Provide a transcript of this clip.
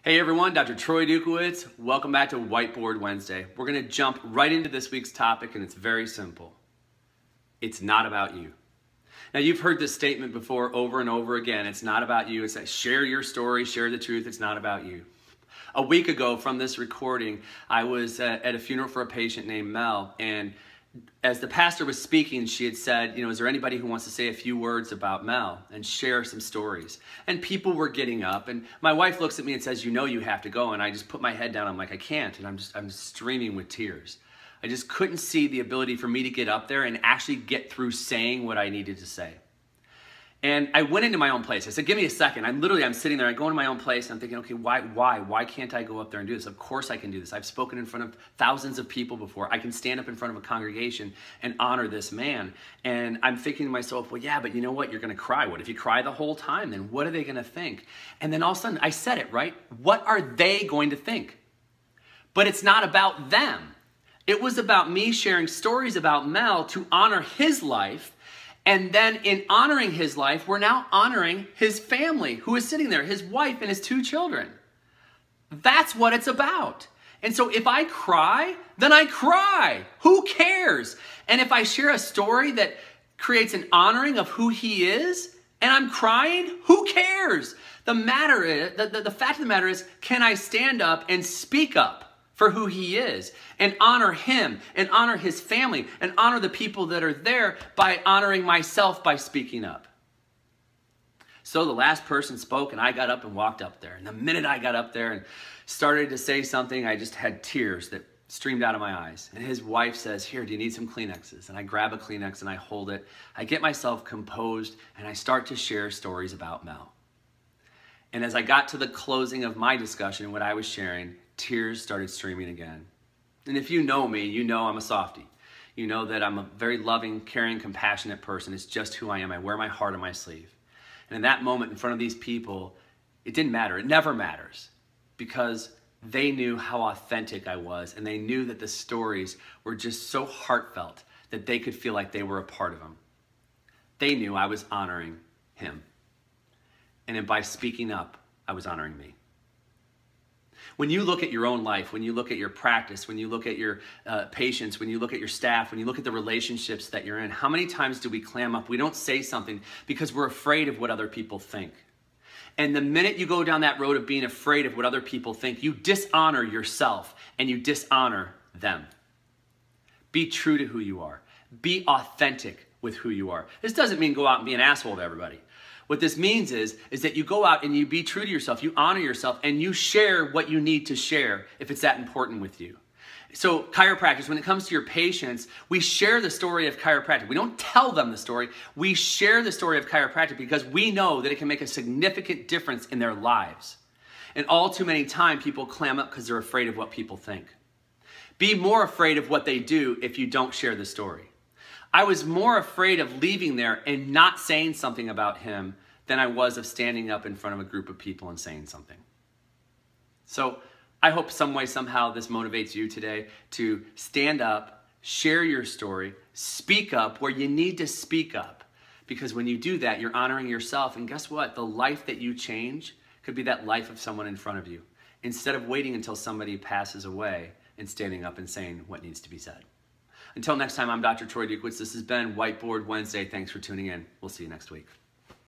Hey everyone, Dr. Troy Dukowitz. Welcome back to Whiteboard Wednesday. We're going to jump right into this week's topic, and it's very simple. It's not about you. Now, you've heard this statement before over and over again. It's not about you. It's like, share your story, share the truth. It's not about you. A week ago from this recording, I was at a funeral for a patient named Mel, and as the pastor was speaking, she had said, is there anybody who wants to say a few words about Mel and share some stories? And people were getting up, and my wife looks at me and says, you have to go. And I just put my head down. I'm like, I can't. And I'm streaming with tears. I just couldn't see the ability for me to get up there and actually get through saying what I needed to say. And I went into my own place. I said, give me a second. I'm sitting there. I go into my own place. And I'm thinking, okay, why can't I go up there and do this? Of course I can do this. I've spoken in front of thousands of people before. I can stand up in front of a congregation and honor this man. And I'm thinking to myself, well, yeah, but you know what? You're going to cry. What if you cry the whole time? Then what are they going to think? And then all of a sudden, I said it, right? What are they going to think? But it's not about them. It was about me sharing stories about Mel to honor his life. And then in honoring his life, we're now honoring his family who is sitting there, his wife and his 2 children. That's what it's about. And so if I cry, then I cry. Who cares? And if I share a story that creates an honoring of who he is and I'm crying, who cares? The fact of the matter is, can I stand up and speak up for who he is and honor him and honor his family and honor the people that are there by honoring myself by speaking up? So the last person spoke and I got up and walked up there. And the minute I got up there and started to say something, I just had tears that streamed out of my eyes. And his wife says, here, do you need some Kleenexes? And I grab a Kleenex and I hold it. I get myself composed and I start to share stories about Mel. And as I got to the closing of my discussion, what I was sharing, tears started streaming again. And if you know me, you know I'm a softie. You know that I'm a very loving, caring, compassionate person. It's just who I am. I wear my heart on my sleeve. And in that moment in front of these people, it didn't matter. It never matters, because they knew how authentic I was, and they knew that the stories were just so heartfelt that they could feel like they were a part of them. They knew I was honoring him. And by speaking up, I was honoring me. When you look at your own life, when you look at your practice, when you look at your patients, when you look at your staff, when you look at the relationships that you're in, how many times do we clam up? We don't say something because we're afraid of what other people think. And the minute you go down that road of being afraid of what other people think, you dishonor yourself and you dishonor them. Be true to who you are. Be authentic with who you are. This doesn't mean go out and be an asshole to everybody. What this means is that you go out and you be true to yourself, you honor yourself, and you share what you need to share if it's that important with you. So chiropractors, when it comes to your patients, we share the story of chiropractic. We don't tell them the story. We share the story of chiropractic because we know that it can make a significant difference in their lives. And all too many times, people clam up because they're afraid of what people think. Be more afraid of what they do if you don't share the story. I was more afraid of leaving there and not saying something about him than I was of standing up in front of a group of people and saying something. So I hope some way, somehow this motivates you today to stand up, share your story, speak up where you need to speak up. Because when you do that, you're honoring yourself. And guess what? The life that you change could be that life of someone in front of you, instead of waiting until somebody passes away and standing up and saying what needs to be said. Until next time, I'm Dr. Troy Dukowitz. This has been Whiteboard Wednesday. Thanks for tuning in. We'll see you next week.